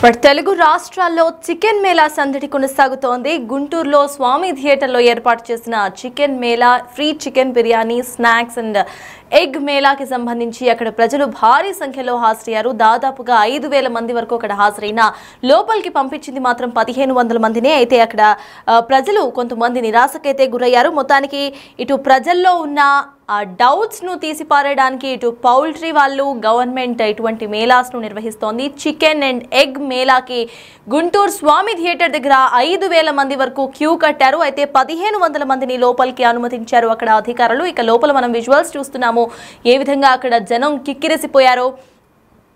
But Telugu రాష్ట్రాల్లో chicken Mela సందడి కొనసాగుతోంది. గుంటూరులో స్వామి థియేటర్లో ఏర్పాటు చేసిన chicken mela, free chicken biryani, snacks and egg మేళాకి సంబంధించి అక్కడ ప్రజలు భారీ సంఖ్యలో హాజరయ్యారు. దాదాపుగా 5,000 మంది వరకు అక్కడ హాజరైన లోపలికి పంపించింది మాత్రం 1,500 మందినే. అయితే అక్కడ ప్రజలు కొంతమంది నిరాశకైతే గురయ్యారు. మొత్తానికి ఇటు ప్రజల్లో ఉన్న డౌట్స్ ను తీసిపారేయడానికి ఇటు పౌల్ట్రీ వాళ్ళు, గవర్నమెంట్ ఇటువంటి మేళాస్ను నిర్వహిస్తోంది. చికెన్ అండ్ ఎగ్ మేళాకి గుంటూరు స్వామి థియేటర్ దగ్గర 5,000 మంది వరకు క్యూ కట్టారు. అయితే 1,500 మందిని లోపలికి అనుమతించారు అక్కడ అధికారులు. ఇక లోపల మనం విజువల్స్ చూస్తున్నాము, ఏ విధంగా అక్కడ జనం కిక్కిరిసిపోయారో.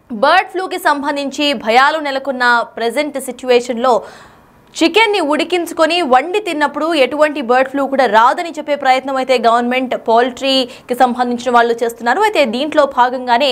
బర్డ్ ఫ్లూకి సంబంధించి భయాలు నెలకొన్న ప్రెజెంట్ సిచ్యువేషన్లో చికెన్ ని ఉడికించుకొని వండి తిన్నప్పుడు ఎటువంటి బర్డ్ ఫ్లూ కూడా రాదని చెప్పే ప్రయత్నం అయితే గవర్నమెంట్ పౌల్ట్రీకి సంబంధించిన వాళ్ళు చేస్తున్నారు. అయితే దీంట్లో భాగంగానే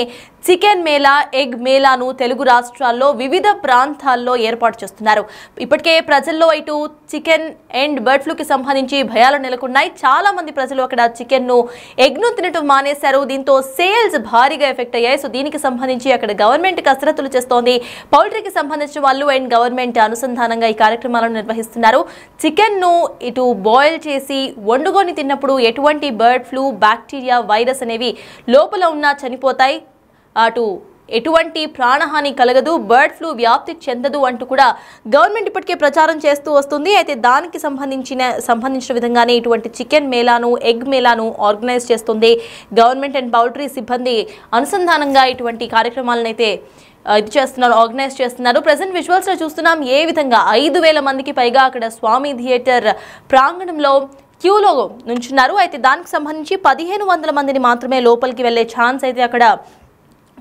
చికెన్ మేళా, ఎగ్ మేళాను తెలుగు రాష్ట్రాల్లో వివిధ ప్రాంతాల్లో ఏర్పాటు చేస్తున్నారు. ఇప్పటికే ప్రజల్లో ఇటు చికెన్ అండ్ బర్డ్ ఫ్లూకి సంబంధించి భయాలు నెలకొన్నాయి. చాలా మంది ప్రజలు అక్కడ చికెన్ ను, ఎగ్ ను తినటం మానేశారు. దీంతో సేల్స్ భారీగా ఎఫెక్ట్ అయ్యాయి. సో దీనికి సంబంధించి అక్కడ గవర్నమెంట్ కసరత్తులు చేస్తోంది. పౌల్ట్రీకి సంబంధించిన వాళ్ళు అండ్ గవర్నమెంట్ అనుసంధానంగా ఈ కార్యక్రమాలను నిర్వహిస్తున్నారు. చికెన్ ను ఇటు బాయిల్ చేసి వండుకొని తిన్నప్పుడు ఎటువంటి బర్డ్ ఫ్లూ, బ్యాక్టీరియా, వైరస్ అనేవి లోపల ఉన్నా చనిపోతాయి. అటు ఎటువంటి ప్రాణహాని కలగదు, బర్డ్ ఫ్లూ వ్యాప్తి చెందదు అంటూ కూడా గవర్నమెంట్ ఇప్పటికే ప్రచారం చేస్తూ వస్తుంది. అయితే దానికి సంబంధించిన విధంగానే ఇటువంటి చికెన్ మేళాను, ఎగ్ మేళాను ఆర్గనైజ్ చేస్తుంది గవర్నమెంట్ అండ్ పౌల్ట్రీ సిబ్బంది అనుసంధానంగా ఇటువంటి కార్యక్రమాలను అయితే ఆర్గనైజ్ చేస్తున్నారు. ప్రెసెంట్ విజువల్స్ లో చూస్తున్నాం ఏ విధంగా 5,000 మందికి పైగా అక్కడ స్వామి థియేటర్ ప్రాంగణంలో క్యూలో నుంచున్నారు. అయితే దానికి సంబంధించి 1,500 మందిని మాత్రమే లోపలికి వెళ్లే ఛాన్స్ అయితే అక్కడ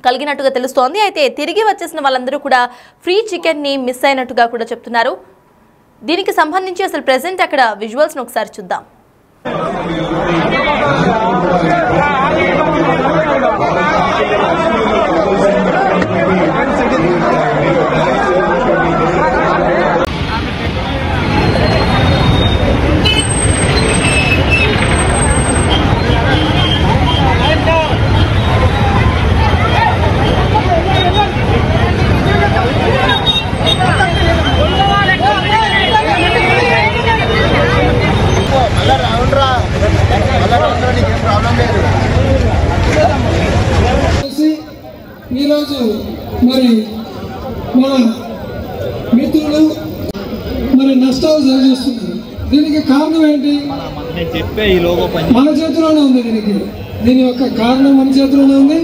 కలిగినట్టుగా తెలుస్తోంది. అయితే తిరిగి వచ్చేసిన వాళ్ళందరూ కూడా ఫ్రీ చికెన్ ని మిస్ అయినట్టుగా కూడా చెప్తున్నారు. దీనికి సంబంధించి అసలు ప్రెసెంట్ అక్కడ విజువల్స్ ను ఒకసారి చూద్దాం. ఈరోజు మరి మన మిత్రులు మరి నష్టాలు సరిచేస్తున్నారు. దీనికి కారణం ఏంటి? మన చేతిలోనే ఉంది. దీని యొక్క కారణం మన చేతిలోనే ఉంది.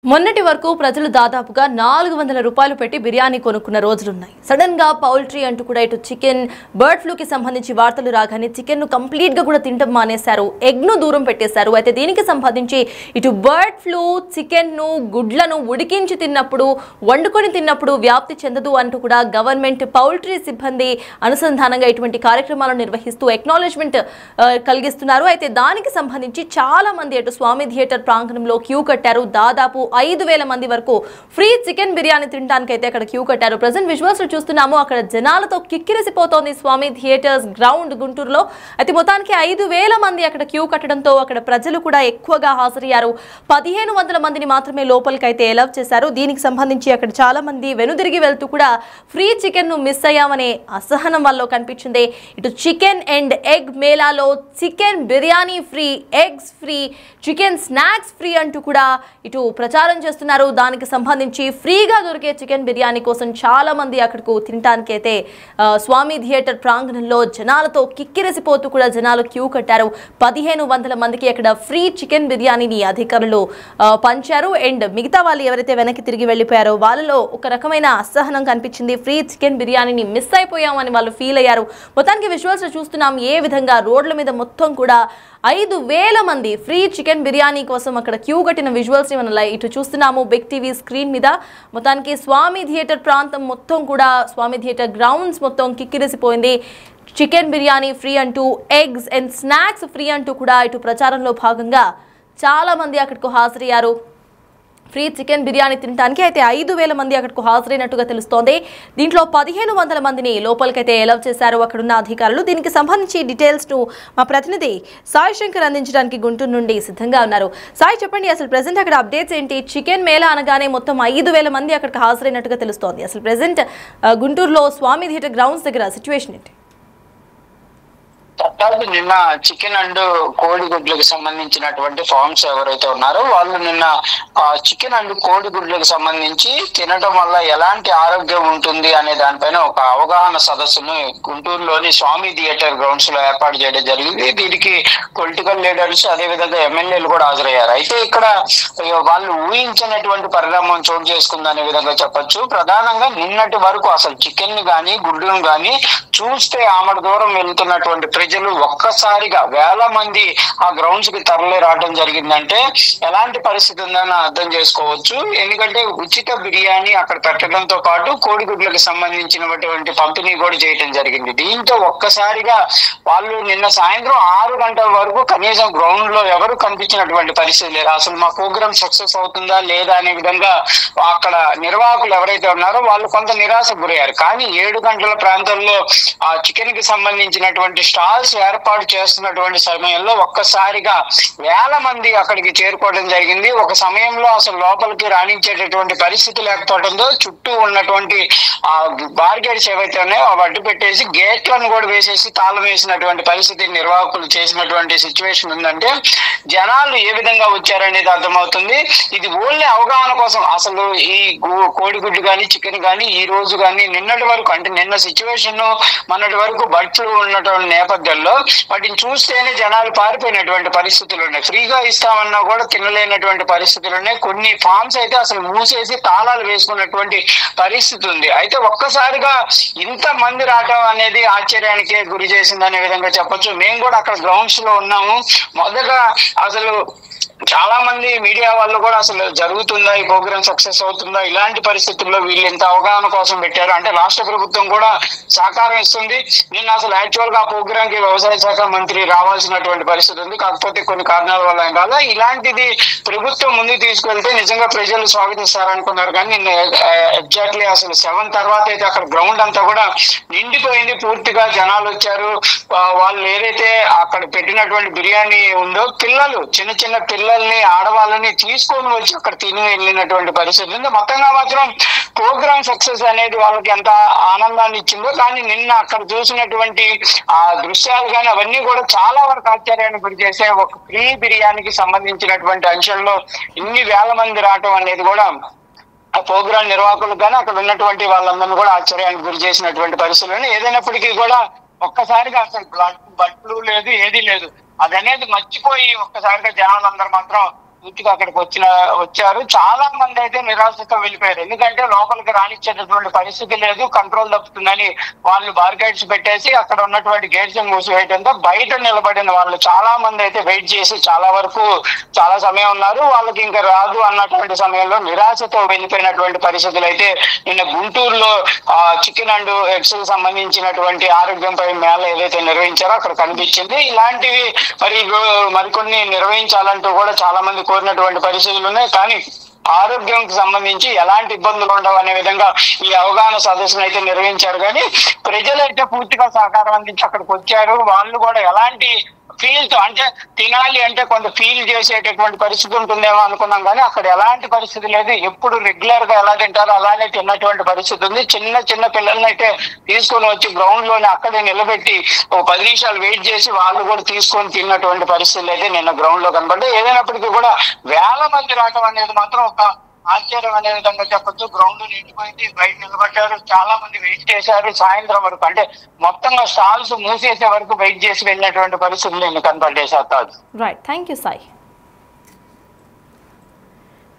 మొన్నటి వరకు ప్రజలు దాదాపుగా 400 రూపాయలు పెట్టి బిర్యానీ కొనుక్కున్న రోజులున్నాయి. సడన్ గా పౌల్ట్రీ అంటూ కూడా ఇటు చికెన్, బర్డ్ ఫ్లూకి సంబంధించి వార్తలు రాగానే చికెన్ ను కంప్లీట్ గా కూడా తినడం మానేశారు, ఎగ్ ను దూరం పెట్టేశారు. అయితే దీనికి సంబంధించి ఇటు బర్డ్ ఫ్లూ చికెన్ ను, గుడ్లను ఉడికించి తిన్నప్పుడు, వండుకొని తిన్నప్పుడు వ్యాప్తి చెందదు అంటూ కూడా గవర్నమెంట్ పౌల్ట్రీ సిబ్బంది అనుసంధానంగా ఇటువంటి కార్యక్రమాలను నిర్వహిస్తూ ఎక్నాలెడ్జ్మెంట్ కలిగిస్తున్నారు. అయితే దానికి సంబంధించి చాలా మంది అటు స్వామి థియేటర్ ప్రాంగణంలో క్యూ కట్టారు. దాదాపు 5,000 మంది వరకు ఫ్రీ చికెన్ బిర్యానీ తినడానికి అయితే అక్కడ క్యూ కట్టారు. ప్రెసెంట్ విజువల్స్ చూస్తున్నాము, అక్కడ జనాలతో కిక్కిరిసిపోతోంది స్వామి థియేటర్స్ గ్రౌండ్ గుంటూరులో. అయితే మొత్తానికి 5,000 మంది అక్కడ క్యూ కట్టడంతో అక్కడ ప్రజలు కూడా ఎక్కువగా హాజరయ్యారు. 1,500 మందిని మాత్రమే లోపలికి అయితే అలౌ చేశారు. దీనికి సంబంధించి అక్కడ చాలా మంది వెనుదిరిగి వెళ్తూ కూడా ఫ్రీ చికెన్ ను మిస్ అయ్యామనే అసహనం వల్ల కనిపించింది. ఇటు చికెన్ అండ్ ఎగ్ మేళాలో chicken biryani free, eggs free, chicken snacks free అంటూ కూడా ఇటు ప్రచారం చేస్తున్నారు. దానికి సంబంధించి ఫ్రీగా దొరికే చికెన్ బిర్యానీ కోసం చాలా మంది అక్కడకు తినడానికి అయితే స్వామి థియేటర్ ప్రాంగణంలో జనాలతో కిక్కిరిసిపోతూ కూడా జనాలు క్యూ కట్టారు. 1,500 మందికి అక్కడ ఫ్రీ చికెన్ బిర్యానీని అధికారులు పంచారు. అండ్ మిగతా వాళ్ళు ఎవరైతే వెనక్కి తిరిగి వెళ్ళిపోయారో వాళ్ళలో ఒక రకమైన అసహనం కనిపించింది. ఫ్రీ చికెన్ బిర్యానీని మిస్ అయిపోయామని వాళ్ళు ఫీల్ అయ్యారు. మొత్తానికి విజువల్స్ చూస్తున్నాం ఏ విధంగా రోడ్ల మీద మొత్తం కూడా 5,000 మంది ఫ్రీ చికెన్ బిర్యానీ కోసం అక్కడ క్యూ కట్టిన విజువల్స్ ని మనం ఇటు చూస్తున్నాము బిగ్ టీవీ స్క్రీన్ మీద. మొత్తానికి స్వామి థియేటర్ ప్రాంతం మొత్తం కూడా, స్వామి థియేటర్ గ్రౌండ్స్ మొత్తం కిక్కిరిసిపోయింది. చికెన్ బిర్యానీ ఫ్రీ అంటూ, ఎగ్స్ అండ్ స్నాక్స్ ఫ్రీ అంటూ కూడా ఇటు ప్రచారంలో భాగంగా చాలా మంది అక్కడికి హాజరయ్యారు. ఫ్రీ చికెన్ బిర్యానీ తినడానికి అయితే 5,000 మంది అక్కడికి హాజరైనట్టుగా తెలుస్తోంది. దీంట్లో 1,500 మందిని లోపలికైతే ఎలవ్ చేశారు అక్కడున్న అధికారులు. దీనికి సంబంధించి డీటెయిల్స్ ను మా ప్రతినిధి సాయి శంకర్ అందించడానికి గుంటూరు నుండి సిద్ధంగా ఉన్నారు. సాయి, చెప్పండి, అసలు ప్రెసెంట్ అక్కడ అప్డేట్స్ ఏంటి? చికెన్ మేళా అనగానే మొత్తం 5,000 మంది అక్కడికి హాజరైనట్టుగా తెలుస్తోంది. అసలు ప్రెసెంట్ గుంటూరులో స్వామి థియేటర్ గ్రౌండ్స్ దగ్గర సిచ్యువేషన్ ఏంటి? నిన్న చికెన్ అండ్ కోడిగుడ్లకు సంబంధించినటువంటి ఫార్మ్స్ ఎవరైతే ఉన్నారో వాళ్ళు నిన్న చికెన్ అండ్ కోడిగుడ్లకు సంబంధించి తినడం వల్ల ఎలాంటి ఆరోగ్యం ఉంటుంది అనే దానిపైన ఒక అవగాహన సదస్సును గుంటూరులోని స్వామి థియేటర్ గ్రౌండ్స్ లో ఏర్పాటు చేయడం జరిగింది. దీనికి పొలిటికల్ లీడర్స్ అదేవిధంగా ఎమ్మెల్యేలు కూడా హాజరయ్యారు. అయితే ఇక్కడ వాళ్ళు ఊహించినటువంటి పరిణామం చోటు చేసుకుందనే విధంగా చెప్పొచ్చు. ప్రధానంగా నిన్నటి వరకు అసలు చికెన్ ని గానీ గుడ్డును గానీ చూస్తే ఆమడ దూరం వెళ్తున్నటువంటి ప్రజలు ఒక్కసారిగా వేల మంది ఆ గ్రౌండ్స్ కి తరలి రావడం జరిగిందంటే ఎలాంటి పరిస్థితి ఉందని అర్థం చేసుకోవచ్చు. ఎందుకంటే ఉచిత బిర్యానీ అక్కడ పెట్టడంతో పాటు కోడిగుడ్లకు సంబంధించినటువంటి పంపిణీ కూడా చేయడం జరిగింది. దీంతో ఒక్కసారిగా వాళ్ళు నిన్న సాయంత్రం 6 గంటల వరకు కనీసం గ్రౌండ్ లో ఎవరు కనిపించినటువంటి పరిస్థితి లేదు. అసలు మా ప్రోగ్రామ్ సక్సెస్ అవుతుందా లేదా అనే విధంగా అక్కడ నిర్వాహకులు ఎవరైతే ఉన్నారో వాళ్ళు కొంత నిరాశకు గురయ్యారు. కానీ 7 గంటల ప్రాంతంలో ఆ చికెన్ కి సంబంధించినటువంటి స్టాల్స్ ఏర్పాటు చేస్తున్నటువంటి సమయంలో ఒక్కసారిగా వేల మంది అక్కడికి చేరుకోవడం జరిగింది. ఒక సమయంలో అసలు లోపలికి రాణించేటటువంటి పరిస్థితి లేకపోవడంతో చుట్టూ ఉన్నటువంటి ఆ బార్గేట్స్ ఏవైతే ఉన్నాయో అవి అడ్డు పెట్టేసి గేట్లను కూడా వేసేసి తాళం వేసినటువంటి పరిస్థితి నిర్వాహకులు చేసినటువంటి సిచ్యువేషన్ ఉందంటే జనాలు ఏ విధంగా వచ్చారనేది అర్థమవుతుంది. ఇది ఓన్లీ అవగాహన కోసం. అసలు ఈ కోడిగుడ్డు కానీ చికెన్ కానీ ఈ రోజు కానీ నిన్నటి వరకు అంటే నిన్న సిచ్యువేషన్ మొన్నటి వరకు బట్లు ఉన్నటువంటి నేపథ్యంలో వాటిని చూస్తేనే జనాలు పారిపోయినటువంటి పరిస్థితులు ఉన్నాయి. ఫ్రీగా ఇస్తామన్నా కూడా తినలేనటువంటి పరిస్థితులు ఉన్నాయి. కొన్ని ఫామ్స్ అయితే అసలు మూసేసి తాళాలు వేసుకున్నటువంటి పరిస్థితి ఉంది. అయితే ఒక్కసారిగా ఇంత మంది రావడం అనేది ఆశ్చర్యానికి గురి చేసిందనే విధంగా చెప్పొచ్చు. మేము కూడా అక్కడ గ్రౌండ్స్ లో ఉన్నాము. మొదట అసలు చాలా మంది మీడియా వాళ్ళు కూడా అసలు జరుగుతుందా, ఈ ప్రోగ్రామ్ సక్సెస్ అవుతుందా, ఇలాంటి పరిస్థితుల్లో వీళ్ళు ఇంత అవగాహన కోసం పెట్టారు అంటే రాష్ట్ర ప్రభుత్వం కూడా సహకారం ఇస్తుంది. నిన్న అసలు యాక్చువల్ గా ఆ ప్రోగ్రామ్ కి వ్యవసాయ శాఖ మంత్రి రావాల్సినటువంటి పరిస్థితి ఉంది. కాకపోతే కొన్ని కారణాల వల్ల కాదు. ఇలాంటిది ప్రభుత్వం ముందుకు తీసుకెళ్తే నిజంగా ప్రజలు స్వాగతిస్తారనుకున్నారు. కానీ నిన్న ఎగ్జాక్ట్లీ అసలు 7 తర్వాత అయితే అక్కడ గ్రౌండ్ అంతా కూడా నిండిపోయింది. పూర్తిగా జనాలు వచ్చారు. వాళ్ళు ఏదైతే అక్కడ పెట్టినటువంటి బిర్యానీ ఉందో పిల్లలు చిన్న చిన్న పిల్లల్ని ఆడవాళ్ళని తీసుకొని వచ్చి అక్కడ తిని వెళ్ళినటువంటి పరిస్థితి ఉంది. మొత్తంగా మాత్రం ప్రోగ్రామ్ సక్సెస్ అనేది వాళ్ళకి ఎంత ఆనందాన్ని ఇచ్చిందో కానీ నిన్న అక్కడ చూసినటువంటి ఆ దృశ్యాలు కానీ అవన్నీ కూడా చాలా వరకు ఆశ్చర్యానికి గురి చేసే ఒక ఫ్రీ బిర్యానీకి సంబంధించినటువంటి అంశంలో ఇన్ని వేల మంది రావటం అనేది కూడా ఆ ప్రోగ్రాం నిర్వాహకులకు కానీ అక్కడ ఉన్నటువంటి వాళ్ళందరినీ కూడా ఆశ్చర్యానికి గురి చేసినటువంటి పరిస్థితులు. ఏదైనప్పటికీ కూడా ఒక్కసారిగా అసలు బట్లు లేదు, ఏది లేదు. అదనేది మర్చిపోయి ఒక్కసారిగా జనాలందరూ మాత్రం పూర్తిగా అక్కడికి వచ్చారు. చాలా మంది అయితే నిరాశతో వెళ్ళిపోయారు. ఎందుకంటే లోపలికి రానిచ్చేటటువంటి పరిస్థితి లేదు, కంట్రోల్ తప్పుతుందని వాళ్ళు బార్గేట్స్ పెట్టేసి అక్కడ ఉన్నటువంటి గేట్స్ మూసివేయడంతో బయట నిలబడిన వాళ్ళు చాలా మంది అయితే వెయిట్ చేసి చాలా వరకు చాలా సమయం ఉన్నారు. వాళ్ళకి ఇంకా రాదు అన్నటువంటి సమయంలో నిరాశతో వెళ్ళిపోయినటువంటి పరిస్థితులు అయితే నిన్న గుంటూరులో చికెన్ అండ్ ఎగ్స్ కి సంబంధించినటువంటి ఆరోగ్యంపై మేళ ఏదైతే నిర్వహించారో అక్కడ కనిపించింది. ఇలాంటివి మరికొన్ని నిర్వహించాలంటూ కూడా చాలా మంది కోరినటువంటి పరిస్థితులు ఉన్నాయి. కానీ ఆరోగ్యంకి సంబంధించి ఎలాంటి ఇబ్బందులు ఉండవు అనే విధంగా ఈ అవగాహన సదస్సును అయితే నిర్వహించారు. కానీ ప్రజలైతే పూర్తిగా సహకారం అందించి అక్కడికి వచ్చారు. వాళ్ళు కూడా ఎలాంటి ఫీల్ తో అంటే తినాలి అంటే కొంత ఫీల్ చేసేటటువంటి పరిస్థితి ఉంటుందేమో అనుకున్నాం. కానీ అక్కడ ఎలాంటి పరిస్థితి లేదు. ఎప్పుడు రెగ్యులర్ గా ఎలా తింటారో అలానే తిన్నటువంటి పరిస్థితి ఉంది. చిన్న చిన్న పిల్లల్ని అయితే తీసుకొని వచ్చి గ్రౌండ్ లోనే అక్కడే నిలబెట్టి ఒక 10 నిమిషాలు వెయిట్ చేసి వాళ్ళు కూడా తీసుకొని తిన్నటువంటి పరిస్థితులు అయితే నిన్న గ్రౌండ్ లో కనబడ్డాయి. ఏదైనప్పటికీ కూడా వేల మంది రావడం అనేది మాత్రం ఒక ఆశ్చర్యం అనే విధంగా చెప్పొచ్చు. గ్రౌండ్ నిండిపోయింది, బయట నిలబడ్డారు, చాలా మంది వెయిట్ చేశారు సాయంత్రం వరకు. అంటే మొత్తంగా స్టాల్స్ మూసేసే వరకు వెయిట్ చేసి వెళ్ళినటువంటి పరిస్థితులు నేను కనపడేసాను. Right, thank you Sai.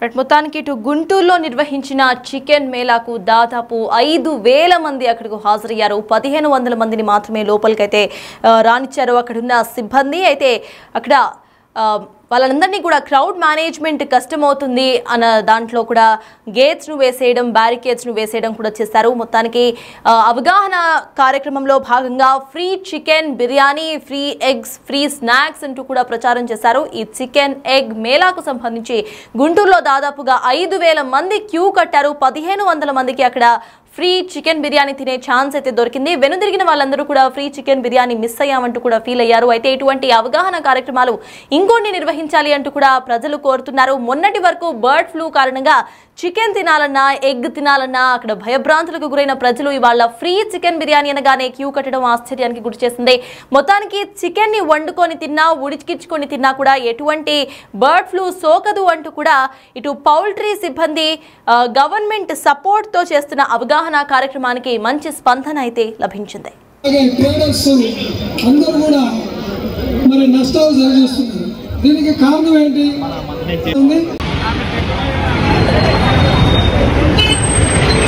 మొత్తానికి ఇటు గుంటూరులో నిర్వహించిన చికెన్ మేళాకు దాదాపు 5,000 మంది అక్కడికి హాజరయ్యారు. 1,500 మందిని మాత్రమే లోపలికైతే రానిచ్చారు అక్కడున్న సిబ్బంది. అయితే అక్కడ వాళ్ళందరినీ కూడా క్రౌడ్ మేనేజ్మెంట్ కష్టమవుతుంది అన్న దాంట్లో కూడా గేట్స్ను వేసేయడం, బ్యారికేడ్స్ను వేసేయడం కూడా చేశారు. మొత్తానికి అవగాహన కార్యక్రమంలో భాగంగా free chicken biryani, free eggs, free snacks అంటూ కూడా ప్రచారం చేశారు. ఈ చికెన్ ఎగ్ మేళాకు సంబంధించి గుంటూరులో దాదాపుగా 5,000 మంది క్యూ కట్టారు. 1,500 మందికి అక్కడ ఫ్రీ చికెన్ బిర్యానీ తినే ఛాన్స్ అయితే దొరికింది. వెనుదిరిగిన వాళ్ళందరూ కూడా ఫ్రీ చికెన్ బిర్యానీ మిస్ అయ్యామంటూ కూడా ఫీల్ అయ్యారు. అయితే ఇటువంటి అవగాహన కార్యక్రమాలు ఇంకొన్ని నిర్వహించాలి అంటూ కూడా ప్రజలు కోరుతున్నారు. మొన్నటి వరకు బర్డ్ ఫ్లూ కారణంగా చికెన్ తినాలన్నా, ఎగ్ తినాలన్నా అక్కడ భయభ్రాంతులకు గురైన ప్రజలు ఇవాళ ఫ్రీ చికెన్ బిర్యానీ అనగానే క్యూ కట్టడం ఆశ్చర్యానికి గురి చేసింది. మొత్తానికి చికెన్ని వండుకొని తిన్నా, ఉడికించుకొని తిన్నా కూడా ఎటువంటి బర్డ్ ఫ్లూ సోకదు అంటూ కూడా ఇటు పౌల్ట్రీ సిబ్బంది గవర్నమెంట్ సపోర్ట్తో చేస్తున్న అవగాహన కార్యక్రమానికి మంచి స్పందన అయితే లభించింది. అందరూ కూడా మరి నష్టాలు సరిచేస్తున్నారు. దీనికి కారణం ఏంటి?